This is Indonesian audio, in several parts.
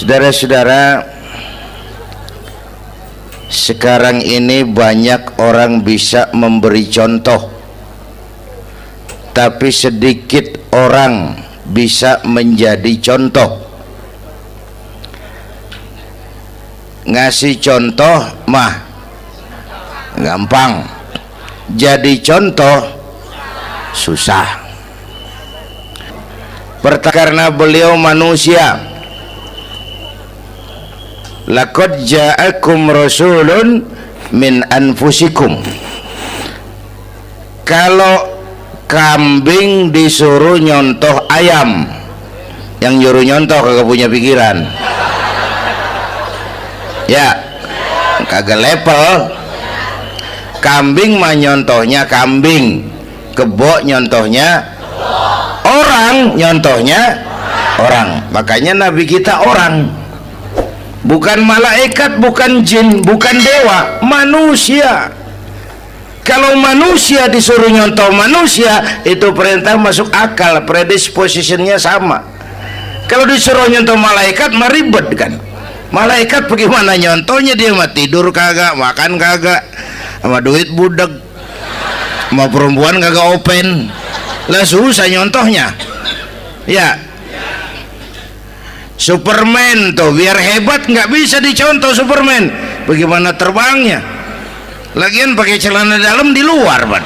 Saudara-saudara, sekarang ini banyak orang bisa memberi contoh, tapi sedikit orang bisa menjadi contoh. Ngasih contoh mah gampang, jadi contoh susah. Karena beliau manusia. Laqad ja'akum rasulun min anfusikum. Kalau kambing disuruh nyontoh ayam, yang nyuruh nyontoh kagak punya pikiran, ya kagak level. Kambing mah nyontohnya kambing, kebo nyontohnya orang, nyontohnya orang. Makanya Nabi kita orang, bukan malaikat, bukan jin, bukan dewa, manusia. Kalau manusia disuruh nyontoh manusia, itu perintah masuk akal, predispositionnya sama. Kalau disuruh nyontoh malaikat mah ribet kan. Malaikat bagaimana nyontohnya, dia mah tidur kagak, makan kagak, sama duit budek, sama perempuan kagak open, lah susah nyontohnya. Ya, Superman tuh biar hebat nggak bisa dicontoh Superman, bagaimana terbangnya, lagian pakai celana dalam di luar ban,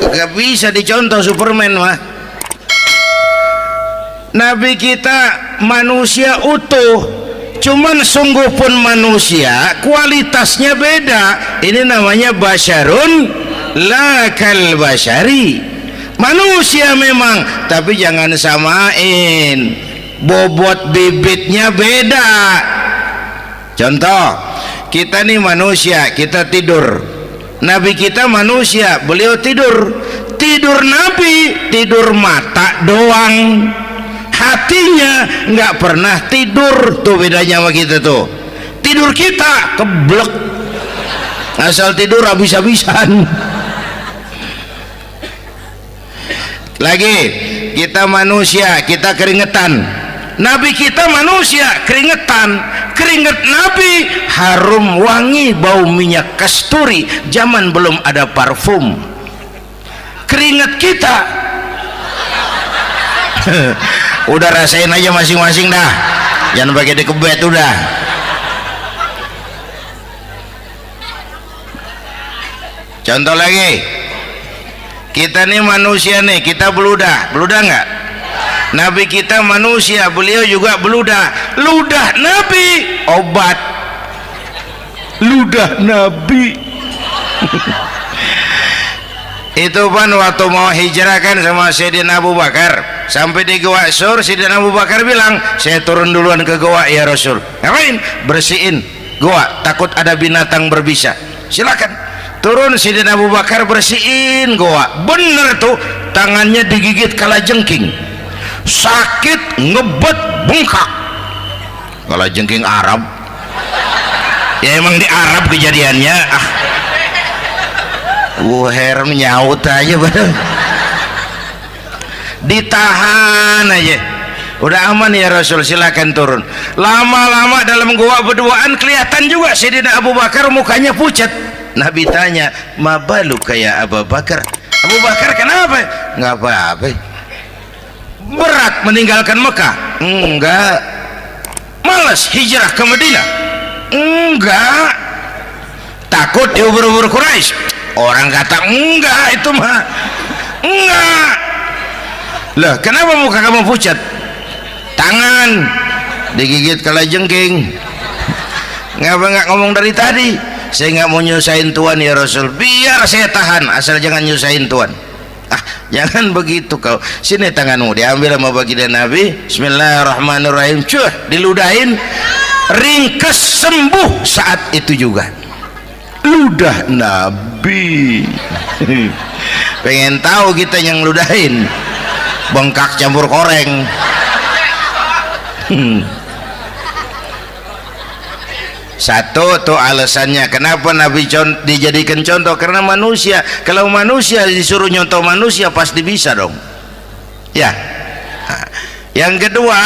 nggak bisa dicontoh Superman mah. Nabi kita manusia utuh, cuman sungguh pun manusia, kualitasnya beda. Ini namanya basyarun la kal basyari. Manusia memang, tapi jangan samain, bobot bibitnya beda. Contoh, kita nih manusia, kita tidur. Nabi kita manusia, beliau tidur. Tidur Nabi, tidur mata doang, hatinya nggak pernah tidur. Tuh bedanya sama kita tuh. Tidur kita keblek, asal tidur habis-habisan. Lagi, kita manusia, kita keringetan. Nabi kita manusia, keringetan. Keringet Nabi harum wangi, bau minyak kasturi, zaman belum ada parfum. Keringet kita udah rasain aja masing-masing dah, jangan pakai dikebet udah. Contoh lagi, kita nih manusia nih, kita beludah nggak? Nabi kita manusia, beliau juga beludah. Ludah Nabi obat, ludah Nabi itu pan waktu mau hijrah kan sama Sayyidina Abu Bakar, sampai di Gua Sur, Sayyidina Abu Bakar bilang, saya turun duluan ke gua ya Rasul. Ngapain? Bersihin gua, takut ada binatang berbisa. Silakan turun. Sayyidina Abu Bakar bersihin gua, bener tuh, tangannya digigit kalajengking, sakit, ngebet, bengkak. Kalajengking Arab ya, emang di Arab kejadiannya. Heran nyaut aja bener, ditahan aja, udah aman ya Rasul, silakan turun. Lama-lama dalam gua berduaan kelihatan juga Sayyidina Abu Bakar mukanya pucat. Nabi tanya, ma balu kayak Abu Bakar? Abu Bakar kenapa? Nggak apa-apa. Berat meninggalkan Mekah? Enggak. Malas hijrah ke Madinah? Enggak. Takut diubur-ubur Quraisy? Orang kata enggak, itu mah enggak. Lah kenapa muka kamu pucat? Tangan digigit kalajengking. Ngapa nggak ngomong dari tadi? Saya nggak mau nyusahin Tuhan ya Rasul, biar saya tahan, asal jangan nyusahin Tuhan. Jangan begitu kau. Sini tanganmu, diambil sama baginda Nabi. Bismillahirrahmanirrahim. Cuh, diludahin, ringkes, sembuh saat itu juga. Ludah Nabi. Pengen tahu kita yang ludahin, bengkak campur koreng. Satu tuh alasannya kenapa Nabi dijadikan contoh, karena manusia. Kalau manusia disuruh nyontoh manusia pasti bisa dong ya. Yang kedua,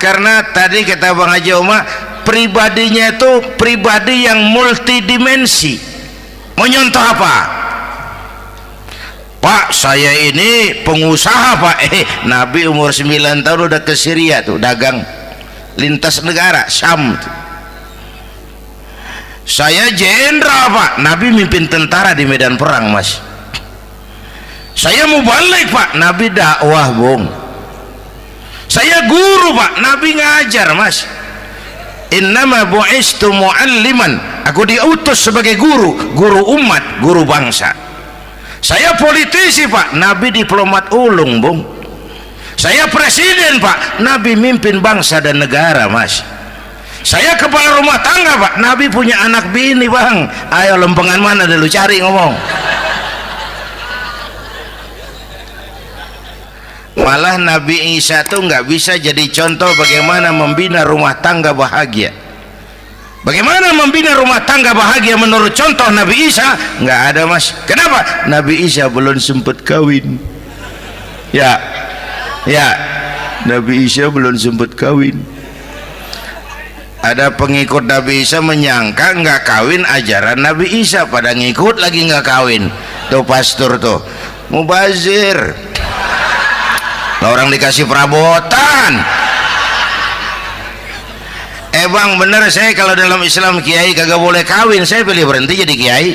karena tadi kata Bang Haji Oma, pribadinya itu pribadi yang multidimensi. Mau nyontoh apa? Pak, saya ini pengusaha Pak. Nabi umur 9 tahun udah ke Syria tuh, dagang lintas negara, Syam tuh. Saya jenderal Pak, Nabi mimpin tentara di medan perang Mas. Saya mau balik Pak, Nabi dakwah Bung. Saya guru Pak, Nabi ngajar Mas. Innama bu'istu mu'alliman, aku diutus sebagai guru, guru umat, guru bangsa. Saya politisi Pak, Nabi diplomat ulung Bung. Saya presiden Pak, Nabi mimpin bangsa dan negara Mas. Saya kepala rumah tangga Pak, Nabi punya anak bini Bang. Ayo lempengan mana dulu cari ngomong. Malah Nabi Isa tuh nggak bisa jadi contoh bagaimana membina rumah tangga bahagia. Bagaimana membina rumah tangga bahagia menurut contoh Nabi Isa? Nggak ada Mas. Kenapa? Nabi Isa belum sempat kawin. Ya, Nabi Isa belum sempat kawin. Ada pengikut Nabi Isa menyangka nggak kawin ajaran Nabi Isa, pada ngikut lagi nggak kawin. Tuh pastor tuh mubazir. Nah, orang dikasih perabotan. Bang bener, saya kalau dalam Islam kiai kagak boleh kawin, saya pilih berhenti jadi kiai.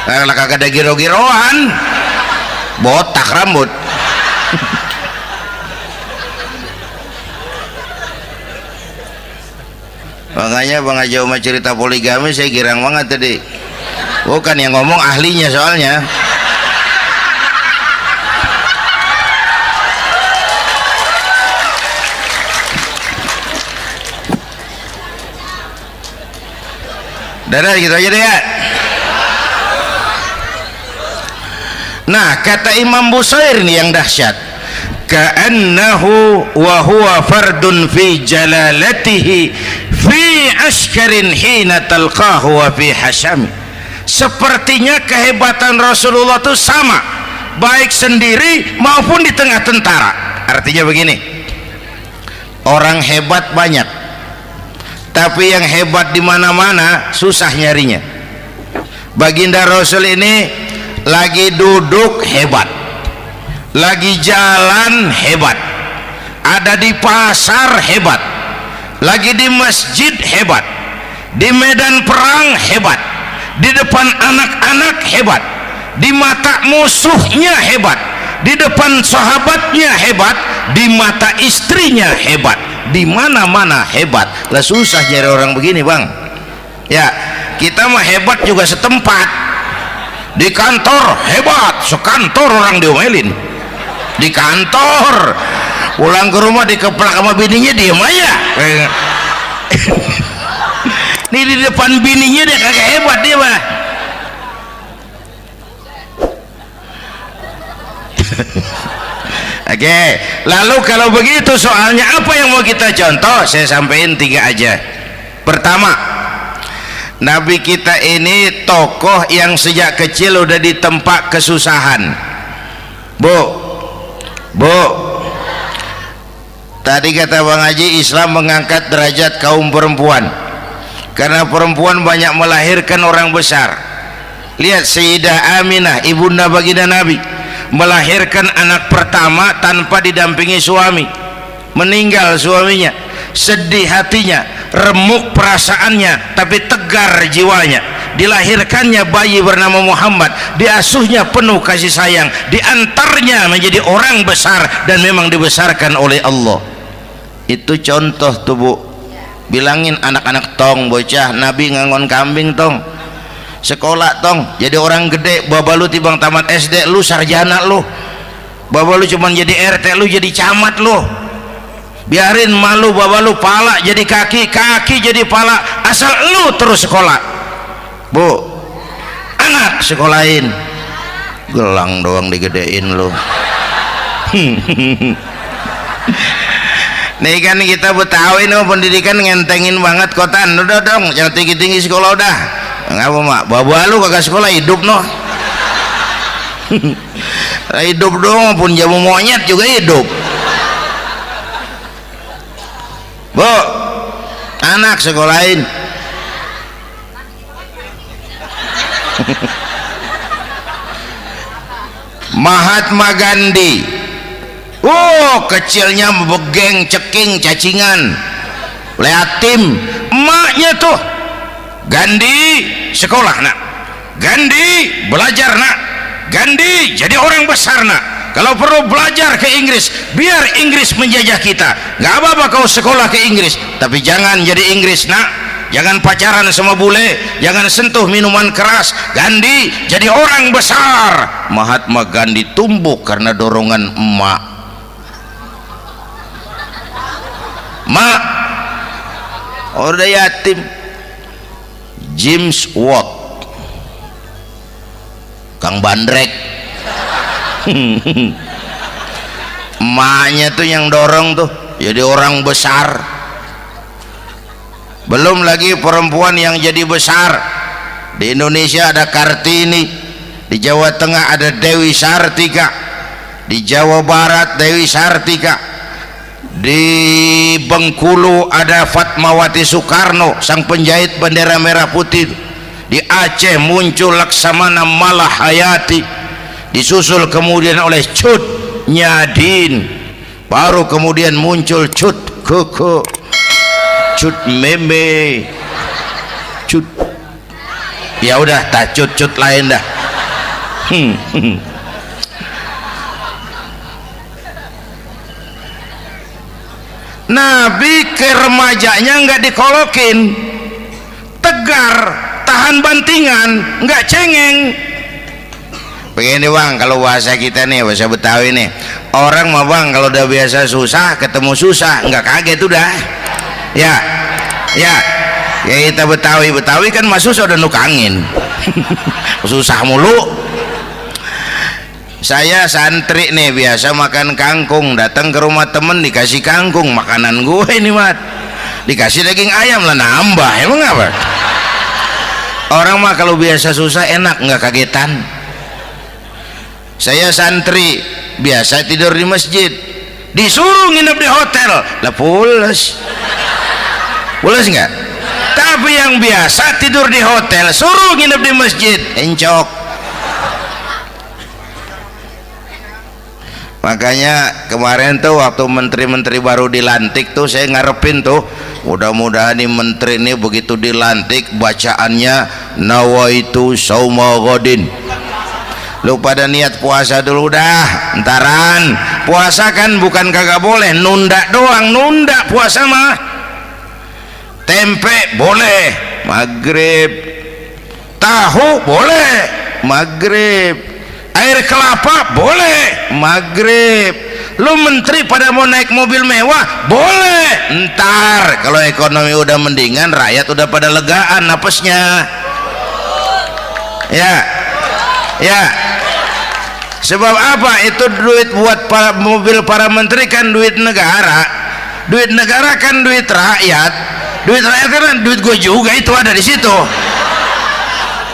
Kalau kagak ada giro-giroan, botak rambut. Makanya Bang Haji Oma cerita poligami saya girang banget tadi. Bukan yang ngomong ahlinya soalnya. Dadah gitu aja deh ya. Nah, kata Imam Busair ini yang dahsyat, ka'annahu wa huwa fardun fi jalalatihi fi askarin hina talqahu wa fi hashami. Sepertinya kehebatan Rasulullah itu sama baik sendiri maupun di tengah tentara. Artinya begini, orang hebat banyak, tapi yang hebat di mana-mana susah nyarinya. Baginda Rasul ini lagi duduk hebat, lagi jalan hebat, ada di pasar hebat, lagi di masjid hebat, di medan perang hebat, di depan anak-anak hebat, di mata musuhnya hebat, di depan sahabatnya hebat, di mata istrinya hebat, di mana-mana hebat. Lah susah nyari orang begini Bang. Ya, kita mah hebat juga setempat. Di kantor hebat, sekantor orang diomelin. Di kantor, pulang ke rumah dikeplak sama bininya diem aja. Nih di depan bininya dia kagak hebat dia mah. Oke, lalu kalau begitu soalnya apa yang mau kita contoh? Saya sampaikan 3 aja. Pertama, Nabi kita ini tokoh yang sejak kecil udah ditempa kesusahan. Bu, tadi kata Bang Haji, Islam mengangkat derajat kaum perempuan karena perempuan banyak melahirkan orang besar. Lihat Sayyidah Aminah, ibunda baginda Nabi, melahirkan anak pertama tanpa didampingi suami. Meninggal suaminya, sedih hatinya, remuk perasaannya, tapi tegar jiwanya. Dilahirkannya bayi bernama Muhammad, diasuhnya penuh kasih sayang, diantarnya menjadi orang besar dan memang dibesarkan oleh Allah. Itu contoh tuh Bu. Bilangin anak-anak tong, bocah Nabi ngangon kambing tong, sekolah tong, jadi orang gede. Baba lu tibang tamat SD, lu sarjana lu. Baba lu cuman jadi RT, lu jadi camat lu. Biarin malu baba lu, pala jadi kaki, kaki jadi pala, asal lu terus sekolah. Bu, anak sekolahin, gelang doang digedein lu. Nih kan kita Betawi nih pendidikan ngentengin banget kotaan. Udah dong, jangan tinggi-tinggi sekolah udah. Ngapa mak? Baba lu kagak sekolah hidup noh. Hidup dong, pun jamu monyet juga hidup. Bu, anak sekolahin. Mahatma Gandhi, oh kecilnya begeng, ceking, cacingan, liatim. Emaknya tuh, Gandhi sekolah nak, Gandhi belajar nak, Gandhi jadi orang besar nak. Kalau perlu belajar ke Inggris, biar Inggris menjajah kita. Gak apa-apa kau sekolah ke Inggris, tapi jangan jadi Inggris nak. Jangan pacaran sama bule, jangan sentuh minuman keras. Gandhi jadi orang besar. Mahatma Gandhi tumbuh karena dorongan emak. Mak, udah yatim. James Watt, Kang Bandrek. Emaknya tuh yang dorong tuh jadi orang besar. Belum lagi perempuan yang jadi besar. Di Indonesia ada Kartini, di Jawa Tengah ada Dewi Sartika, di Jawa Barat Dewi Sartika, di Bengkulu ada Fatmawati Soekarno, sang penjahit bendera merah putih. Di Aceh muncul Laksamana Malahayati, disusul kemudian oleh Cut Nyadin, baru kemudian muncul Cut Koko, Cut Meme, Cut, ya udah tak cut lain dah. Nabi ke remajanya nggak dikolokin, tegar, tahan bantingan, nggak cengeng. Begini bang, kalau bahasa kita nih, bahasa Betawi nih, orang mah bang kalau udah biasa susah ketemu susah nggak kaget udah. Ya kita Betawi kan masuk sudah nukangin. Susah mulu. Saya santri nih biasa makan kangkung, datang ke rumah temen dikasih kangkung, makanan gue ini mat, dikasih daging ayam lah nambah, emang apa? Orang mah kalau biasa susah enak nggak kagetan. Saya santri biasa tidur di masjid, disuruh nginep di hotel lah pules nggak? Tapi yang biasa tidur di hotel suruh nginep di masjid encok. Makanya kemarin tuh waktu menteri-menteri baru dilantik tuh saya ngarepin tuh, mudah-mudahan nih menteri ini begitu dilantik bacaannya nawaitu sauma ghadin. Lu pada niat puasa dulu dah, entaran. Puasa kan bukan kagak boleh, nunda doang, nunda puasa mah. Tempe boleh maghrib, tahu boleh maghrib, air kelapa boleh maghrib. Lu menteri pada mau naik mobil mewah boleh ntar kalau ekonomi udah mendingan, rakyat udah pada legaan napasnya. Ya sebab apa? Itu duit buat para mobil para menteri kan duit negara kan duit rakyat. Duit rakyat kan duit gue juga, itu ada di situ.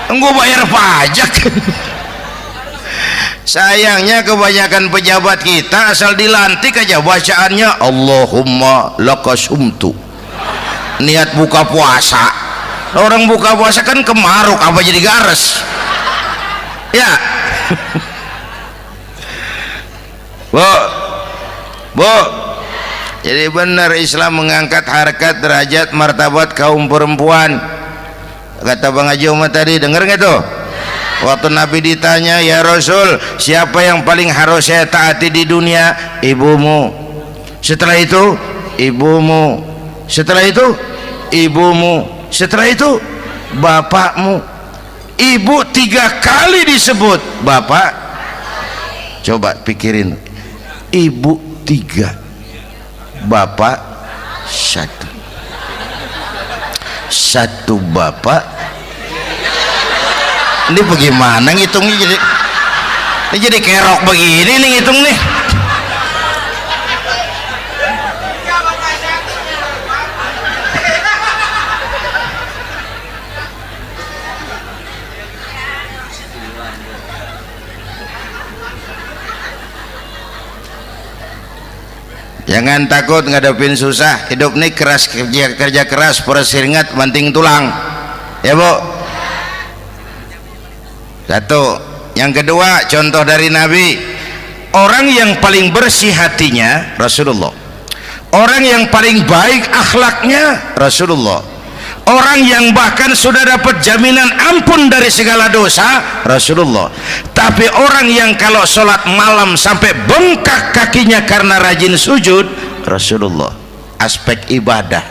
Gue bayar pajak. Sayangnya kebanyakan pejabat kita asal dilantik aja bacaannya Allahumma lakasumtu, niat buka puasa. Orang buka puasa kan kemaruk, apa jadi gares? Ya. Bu, jadi benar Islam mengangkat harkat, derajat, martabat kaum perempuan. Kata Bang Haji Umar tadi, dengar nggak tuh? Waktu Nabi ditanya, ya Rasul, siapa yang paling harus saya taati di dunia? Ibumu. Setelah itu ibumu. Setelah itu ibumu. Setelah itu bapakmu. Ibu 3 kali disebut, bapak. Coba pikirin, ibu 3, bapak 1 bapak. Ini bagaimana ngitungnya? Jadi kerok begini nih ngitung nih. Jangan takut ngadepin susah. Hidup nih keras, kerja keras, perseringat banting tulang. Ya Bu. Satu. Yang kedua, contoh dari Nabi, orang yang paling bersih hatinya Rasulullah, orang yang paling baik akhlaknya Rasulullah, orang yang bahkan sudah dapat jaminan ampun dari segala dosa Rasulullah. Tapi orang yang kalau sholat malam sampai bengkak kakinya karena rajin sujud Rasulullah. Aspek ibadah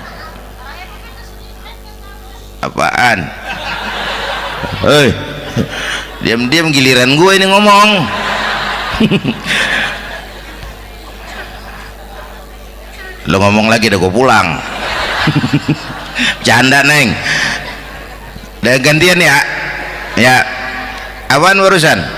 apaan? Hei, diam-diam giliran gue ini ngomong. Lo ngomong lagi udah gue pulang. Canda neng. Udah gantian ya. Ya. Apaan urusan?